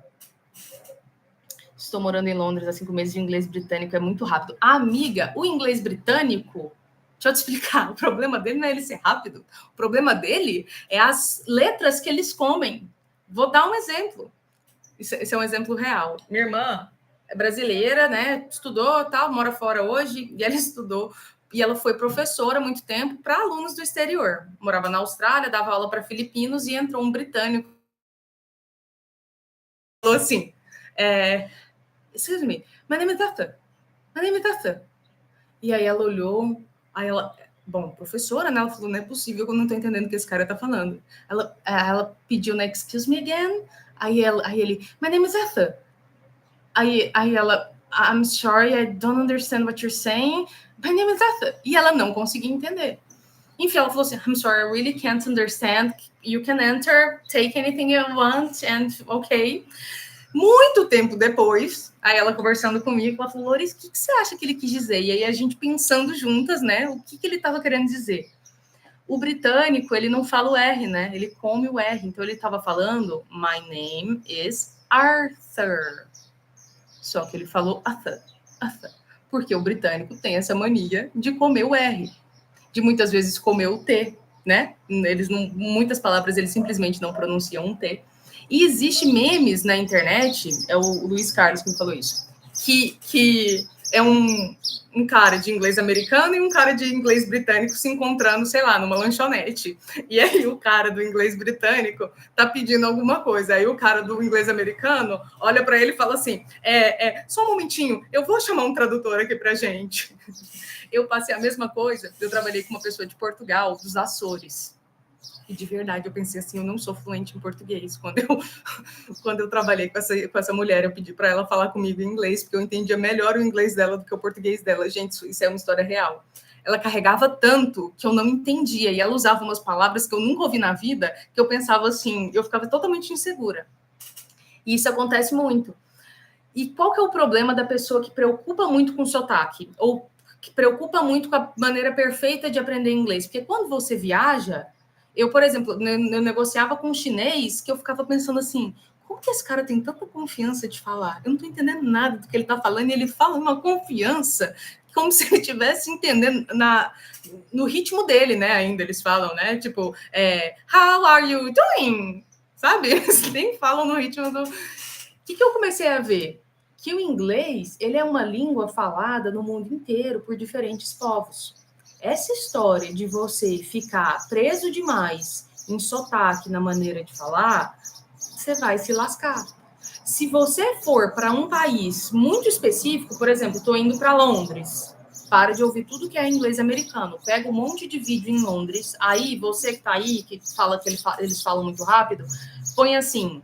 estou morando em Londres há 5 meses de inglês britânico, é muito rápido. Amiga, o inglês britânico, deixa eu te explicar, o problema dele não é ele ser rápido. O problema dele é as letras que eles comem. Vou dar um exemplo. Esse é um exemplo real. Minha irmã é brasileira, né? Estudou, tal, mora fora hoje, e ela estudou, e ela foi professora há muito tempo para alunos do exterior. Morava na Austrália, dava aula para filipinos, e entrou um britânico. Falou assim, excuse me, my name is Arthur. My name is Arthur. E aí ela olhou, aí ela... Bom, professora, né? Ela falou, não é possível que eu não estou entendendo o que esse cara está falando. Ela pediu, né? Excuse me again. Aí ele, my name is Arthur. Aí ela, I'm sorry, I don't understand what you're saying. My name is Arthur. E ela não conseguia entender. Enfim, ela falou assim, I'm sorry, I really can't understand. You can enter, take anything you want, and okay. Muito tempo depois, aí ela conversando comigo, ela falou, Louris, o que você acha que ele quis dizer? E aí a gente pensando juntas, né, o que ele estava querendo dizer. O britânico, ele não fala o R, né? Ele come o R. Então, ele estava falando, my name is Arthur. Só que ele falou Arthur. Porque o britânico tem essa mania de comer o R. De muitas vezes comer o T, né? Muitas palavras, eles simplesmente não pronunciam um T. E existe memes na internet, é o Luiz Carlos que me falou isso, que é um cara de inglês americano e um cara de inglês britânico se encontrando, sei lá, numa lanchonete. E aí o cara do inglês britânico tá pedindo alguma coisa. Aí o cara do inglês americano olha para ele e fala assim, só um momentinho, eu vou chamar um tradutor aqui pra gente. Eu passei a mesma coisa, eu trabalhei com uma pessoa de Portugal, dos Açores. E de verdade, eu pensei assim, eu não sou fluente em português. Quando eu trabalhei com essa mulher, eu pedi para ela falar comigo em inglês, porque eu entendia melhor o inglês dela do que o português dela. Gente, isso é uma história real. Ela carregava tanto que eu não entendia, e ela usava umas palavras que eu nunca ouvi na vida, que eu pensava assim, eu ficava totalmente insegura. E isso acontece muito. E qual que é o problema da pessoa que preocupa muito com o sotaque? Ou que preocupa muito com a maneira perfeita de aprender inglês? Porque quando você viaja, eu, por exemplo, eu negociava com um chinês que eu ficava pensando assim, como que esse cara tem tanta confiança de falar? Eu não estou entendendo nada do que ele está falando, e ele fala uma confiança, como se ele estivesse entendendo no ritmo dele, né? Ainda eles falam, né? Tipo, how are you doing? Sabe? Eles nem falam no ritmo do... O que eu comecei a ver? Que o inglês, ele é uma língua falada no mundo inteiro por diferentes povos. Essa história de você ficar preso demais em sotaque na maneira de falar, você vai se lascar. Se você for para um país muito específico, por exemplo, estou indo para Londres, para de ouvir tudo que é inglês americano, pega um monte de vídeo em Londres, aí você que está aí, que fala que eles falam muito rápido, põe assim,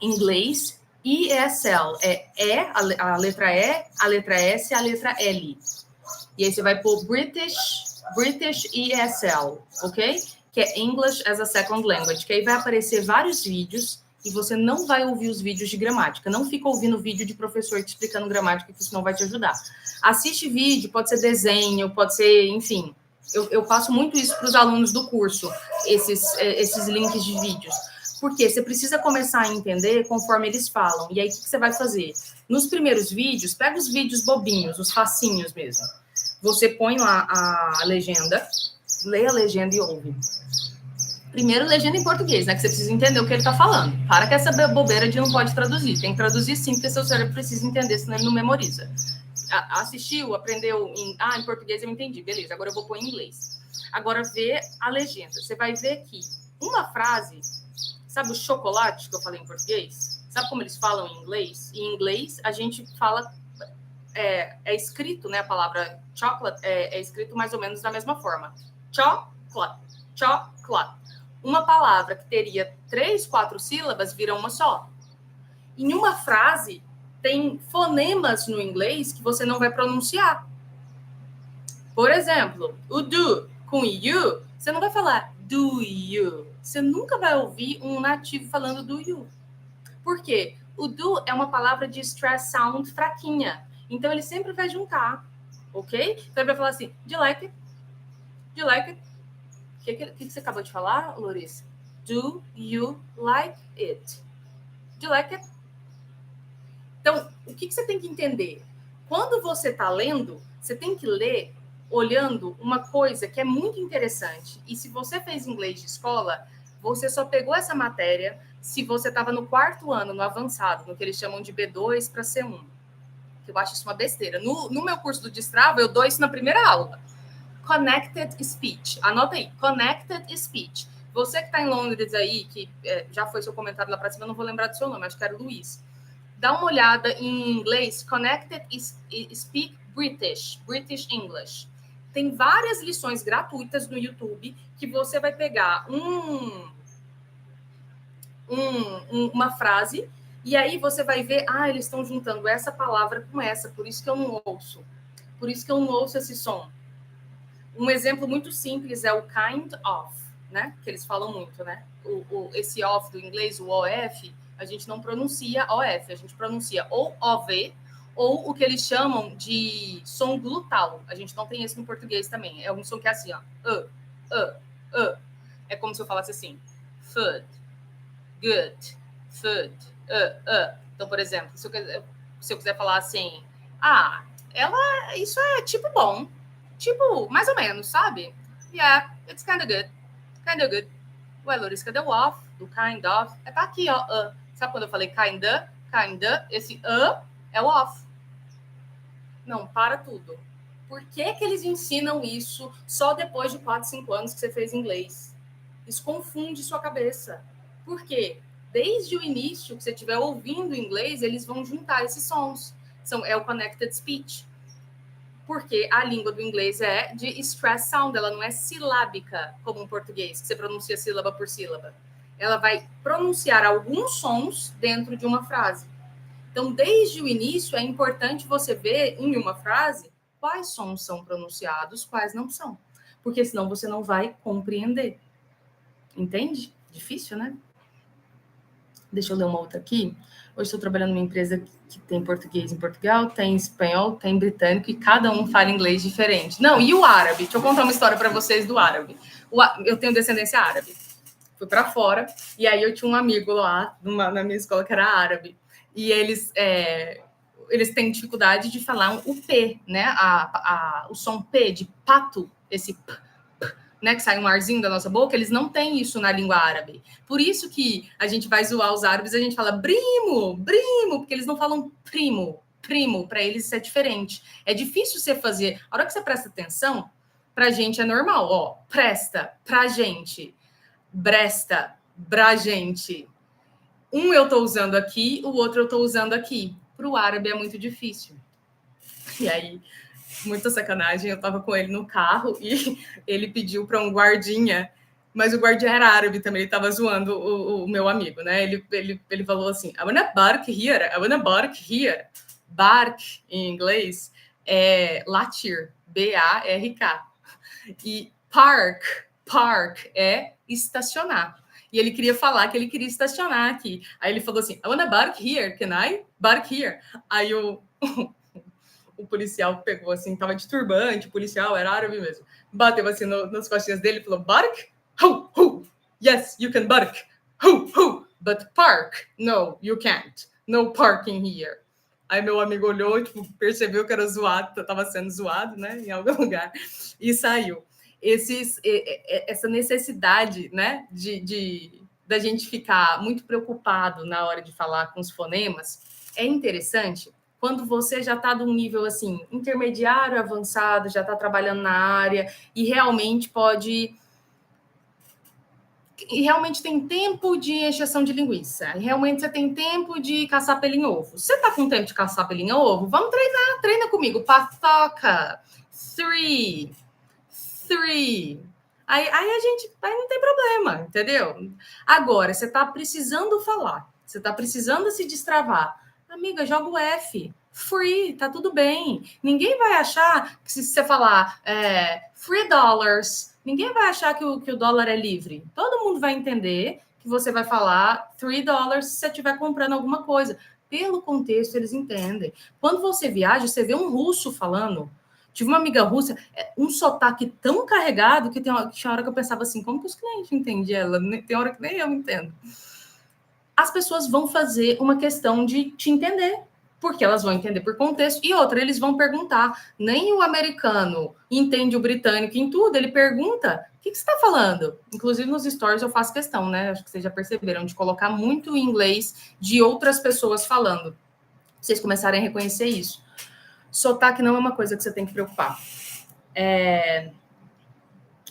inglês, ESL, a letra E, a letra S, a letra L. E aí você vai pôr British ESL, ok? Que é English as a Second Language, que aí vai aparecer vários vídeos e você não vai ouvir os vídeos de gramática. Não fica ouvindo vídeo de professor te explicando gramática, que isso não vai te ajudar. Assiste vídeo, pode ser desenho, pode ser, enfim. Eu faço muito isso para os alunos do curso, esses links de vídeos. Porque você precisa começar a entender conforme eles falam. E aí, o que você vai fazer? Nos primeiros vídeos, pega os vídeos bobinhos, os facinhos mesmo. Você põe lá a legenda, lê a legenda e ouve. Primeiro, legenda em português, né? Que você precisa entender o que ele tá falando. Para com essa bobeira de não pode traduzir. Tem que traduzir sim, porque seu cérebro precisa entender, senão ele não memoriza. Assistiu, aprendeu em português eu entendi. Beleza, agora eu vou pôr em inglês. Agora vê a legenda. Você vai ver que uma frase... Sabe o chocolate que eu falei em português? Sabe como eles falam em inglês? Em inglês, a gente fala... É escrito, né? A palavra chocolate é escrito mais ou menos da mesma forma. Chocolate. Chocolate. Uma palavra que teria 3, 4 sílabas vira uma só. Em uma frase, tem fonemas no inglês que você não vai pronunciar. Por exemplo, o do com you, você não vai falar do you. Você nunca vai ouvir um nativo falando do you. Por quê? O do é uma palavra de stress sound fraquinha. Então, ele sempre vai juntar, ok? Então, ele vai falar assim, do you like it? Do you like it? O que você acabou de falar, Larissa? Do you like it? Do you like it? Então, o que você tem que entender? Quando você está lendo, você tem que ler olhando uma coisa que é muito interessante. E se você fez inglês de escola, você só pegou essa matéria se você estava no 4º ano, no avançado, no que eles chamam de B2 para C1. Eu acho isso uma besteira. No meu curso do Destrava, eu dou isso na primeira aula. Connected Speech. Anota aí. Connected Speech. Você que está em Londres aí, que já foi seu comentário lá para cima, eu não vou lembrar do seu nome, acho que era Luiz. Dá uma olhada em inglês. Connected Speak British. British English. Tem várias lições gratuitas no YouTube que você vai pegar uma frase e aí você vai ver, eles estão juntando essa palavra com essa, por isso que eu não ouço. Por isso que eu não ouço esse som. Um exemplo muito simples é o kind of, né? Que eles falam muito, né? Esse of do inglês, o OF, a gente não pronuncia OF, a gente pronuncia ou OV, ou o que eles chamam de som glutal. A gente não tem esse no português também. É um som que é assim, ó. É como se eu falasse assim, food, good, food, Então, por exemplo, se eu quiser falar assim, isso é tipo bom. Tipo, mais ou menos, sabe? Yeah, it's kind of good. Kind of good. Ué, Loris, cadê o off? Do kind of? Tá aqui, ó. Sabe quando eu falei kinda? Esse é o off. Não, para tudo. Por que eles ensinam isso só depois de 4, 5 anos que você fez inglês? Isso confunde sua cabeça. Por quê? Desde o início que você estiver ouvindo inglês, eles vão juntar esses sons. É o connected speech. Porque a língua do inglês é de stress sound, ela não é silábica, como o português, que você pronuncia sílaba por sílaba. Ela vai pronunciar alguns sons dentro de uma frase. Então, desde o início, é importante você ver em uma frase quais sons são pronunciados, quais não são. Porque senão você não vai compreender. Entende? Difícil, né? Deixa eu ler uma outra aqui. Hoje estou trabalhando numa empresa que tem português em Portugal, tem espanhol, tem britânico, e cada um fala inglês diferente. Não, e o árabe? Deixa eu contar uma história para vocês do árabe. Eu tenho descendência árabe. Fui para fora, e aí eu tinha um amigo lá na minha escola que era árabe. E eles têm dificuldade de falar o P, né? O som P de pato, esse P, né, que sai um arzinho da nossa boca, eles não têm isso na língua árabe. Por isso que a gente vai zoar os árabes, a gente fala brimo, porque eles não falam primo, para eles isso é diferente. É difícil você fazer. A hora que você presta atenção, pra gente é normal, ó, presta, pra gente, bresta, bra gente. Um eu tô usando aqui, o outro eu tô usando aqui. Pro árabe é muito difícil. E aí, muita sacanagem, eu tava com ele no carro e ele pediu para um guardinha, mas o guardinha era árabe também, ele tava zoando o meu amigo, né? Ele falou assim, I wanna bark here, I wanna bark here. Bark, em inglês, é latir, B-A-R-K. E park é estacionar. E ele queria falar que ele queria estacionar aqui. Aí ele falou assim, I wanna bark here, can I? Bark here. Aí o policial pegou assim, tava de turbante, o policial era árabe mesmo, bateu assim nas costinhas dele e falou, bark? Ho, ho, yes, you can bark, ho, ho, but park, no, you can't, no parking here. Aí meu amigo olhou, tipo, percebeu que era zoado, tava sendo zoado, né, em algum lugar, e saiu. Essa necessidade, né, da gente ficar muito preocupado na hora de falar com os fonemas é interessante quando você já está de um nível assim intermediário, avançado, já está trabalhando na área e realmente tem tempo de encheção de linguiça, realmente você tem tempo de caçar pelinho em ovo. Você está com tempo de caçar pelinho em ovo? Vamos treinar, treina comigo. Patoca, three. Aí não tem problema, entendeu? Agora, você está precisando falar, você está precisando se destravar. Amiga, joga o F. Free, tá tudo bem. Ninguém vai achar que se você falar free dollars, ninguém vai achar que o dólar é livre. Todo mundo vai entender que você vai falar $3 se você estiver comprando alguma coisa. Pelo contexto, eles entendem. Quando você viaja, você vê um russo falando. Tive uma amiga russa, um sotaque tão carregado que tinha hora que eu pensava assim, como que os clientes entendem ela? Tem hora que nem eu entendo. As pessoas vão fazer uma questão de te entender, porque elas vão entender por contexto. E outra, eles vão perguntar. Nem o americano entende o britânico em tudo, ele pergunta, o que você está falando? Inclusive nos stories eu faço questão, né? Acho que vocês já perceberam, de colocar muito inglês de outras pessoas falando. Vocês começarem a reconhecer isso. Sotaque não é uma coisa que você tem que preocupar.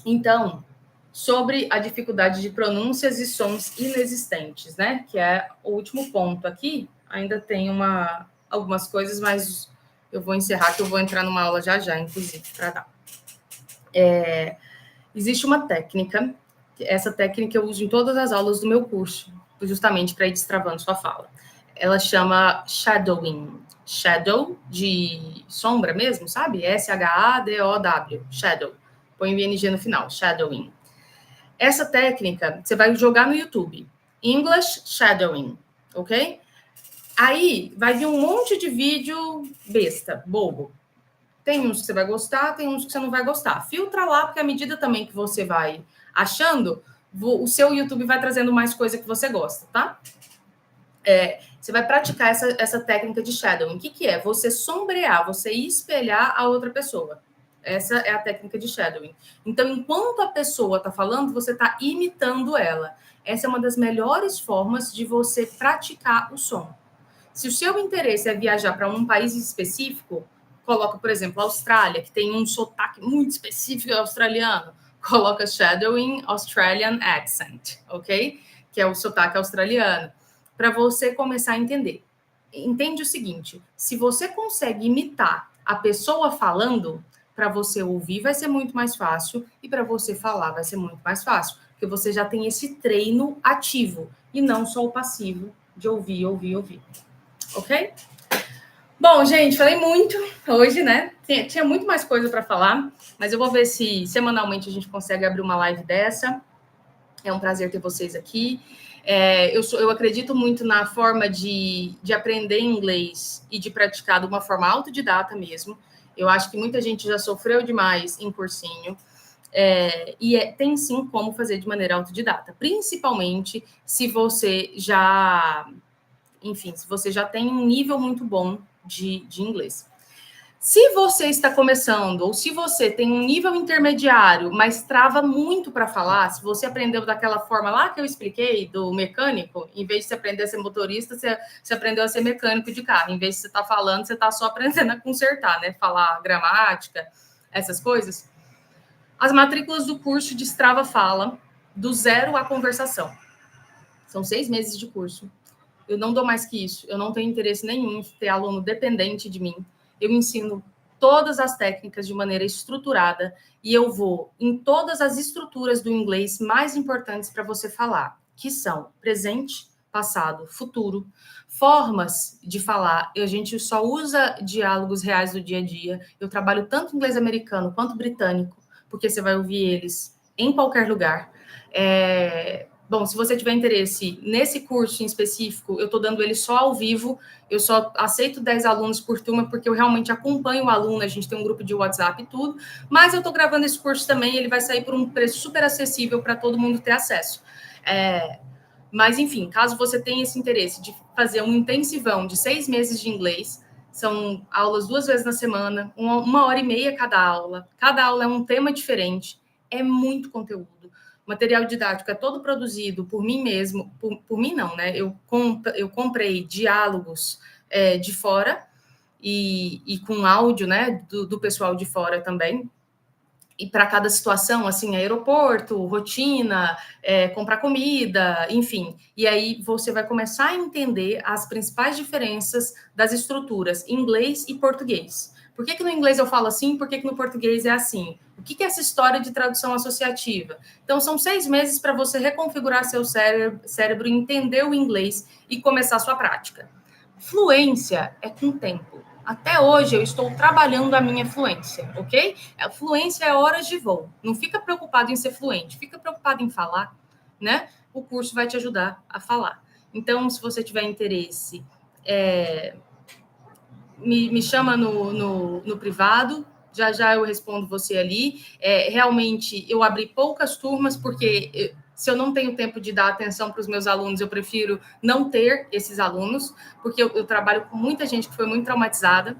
Então, sobre a dificuldade de pronúncias e sons inexistentes, né? Que é o último ponto aqui. Ainda tem algumas coisas, mas eu vou encerrar, que eu vou entrar numa aula já, inclusive, para dar. Existe uma técnica, essa técnica eu uso em todas as aulas do meu curso, justamente para ir destravando sua fala. Ela chama shadowing. Shadow, de sombra mesmo, sabe? S-H-A-D-O-W, shadow. Põe o ING no final, shadowing. Essa técnica, você vai jogar no YouTube. English shadowing, ok? Aí, vai vir um monte de vídeo besta, bobo. Tem uns que você vai gostar, tem uns que você não vai gostar. Filtra lá, porque à medida também que você vai achando, o seu YouTube vai trazendo mais coisa que você gosta, tá? Você vai praticar essa técnica de shadowing. O que é? Você sombrear, você espelhar a outra pessoa. Essa é a técnica de shadowing. Então, enquanto a pessoa está falando, você está imitando ela. Essa é uma das melhores formas de você praticar o som. Se o seu interesse é viajar para um país específico, coloca, por exemplo, a Austrália, que tem um sotaque muito específico australiano. Coloca shadowing Australian accent, ok? Que é o sotaque australiano. Para você começar a entender. Entende o seguinte, se você consegue imitar a pessoa falando, para você ouvir vai ser muito mais fácil e para você falar vai ser muito mais fácil, porque você já tem esse treino ativo e não só o passivo de ouvir. Ok? Bom, gente, falei muito hoje, né? Tinha muito mais coisa para falar, mas eu vou ver se semanalmente a gente consegue abrir uma live dessa. É um prazer ter vocês aqui. Eu acredito muito na forma de aprender inglês e de praticar de uma forma autodidata mesmo. Eu acho que muita gente já sofreu demais em cursinho. Tem sim como fazer de maneira autodidata, principalmente se você já, enfim, se você já tem um nível muito bom de inglês. Se você está começando, ou se você tem um nível intermediário, mas trava muito para falar, se você aprendeu daquela forma lá que eu expliquei, do mecânico, em vez de você aprender a ser motorista, você aprendeu a ser mecânico de carro. Em vez de você estar falando, você está só aprendendo a consertar, né? Falar gramática, essas coisas. As matrículas do curso Destrava Fala, do zero à conversação. São 6 meses de curso. Eu não dou mais que isso. Eu não tenho interesse nenhum em ter aluno dependente de mim. Eu ensino todas as técnicas de maneira estruturada e eu vou em todas as estruturas do inglês mais importantes para você falar, que são presente, passado, futuro, formas de falar. A gente só usa diálogos reais do dia a dia. Eu trabalho tanto inglês americano quanto britânico, porque você vai ouvir eles em qualquer lugar. Bom, se você tiver interesse nesse curso em específico, eu estou dando ele só ao vivo. Eu só aceito 10 alunos por turma, porque eu realmente acompanho o aluno. A gente tem um grupo de WhatsApp e tudo. Mas eu estou gravando esse curso também. Ele vai sair por um preço super acessível para todo mundo ter acesso. Mas, enfim, caso você tenha esse interesse de fazer um intensivão de 6 meses de inglês, são aulas 2 vezes na semana, 1h30 cada aula. Cada aula é um tema diferente. É muito conteúdo. O material didático é todo produzido por mim mesmo, por mim não, né? Eu comprei diálogos de fora e com áudio, né, do pessoal de fora também. E para cada situação, assim, aeroporto, rotina, comprar comida, enfim. E aí você vai começar a entender as principais diferenças das estruturas inglês e português. Por que no inglês eu falo assim? Por que no português é assim? O que é essa história de tradução associativa? Então, são 6 meses para você reconfigurar seu cérebro, entender o inglês e começar a sua prática. Fluência é com tempo. Até hoje eu estou trabalhando a minha fluência, ok? A fluência é horas de voo. Não fica preocupado em ser fluente, fica preocupado em falar, né? O curso vai te ajudar a falar. Então, se você tiver interesse, me chama no privado, já eu respondo você ali. Realmente, eu abri poucas turmas, porque se eu não tenho tempo de dar atenção para os meus alunos, eu prefiro não ter esses alunos, porque eu trabalho com muita gente que foi muito traumatizada.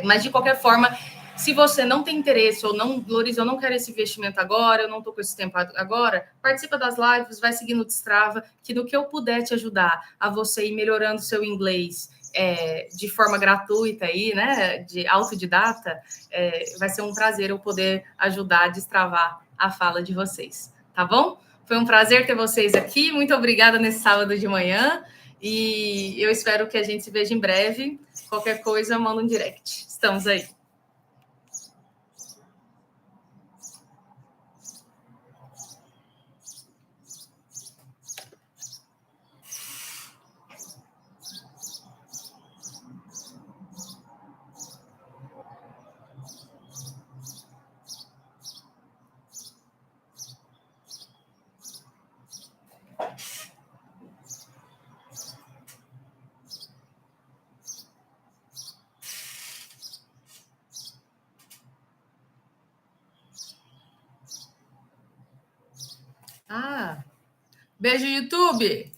Mas, de qualquer forma, se você não tem interesse ou não, Loris, eu não quero esse investimento agora, eu não estou com esse tempo agora, participa das lives, vai seguir no Destrava, que no que eu puder te ajudar a você ir melhorando seu inglês de forma gratuita aí, né, de autodidata, vai ser um prazer eu poder ajudar a destravar a fala de vocês, tá bom? Foi um prazer ter vocês aqui, muito obrigada nesse sábado de manhã, e eu espero que a gente se veja em breve. Qualquer coisa, manda um direct. Estamos aí. Beijo, YouTube!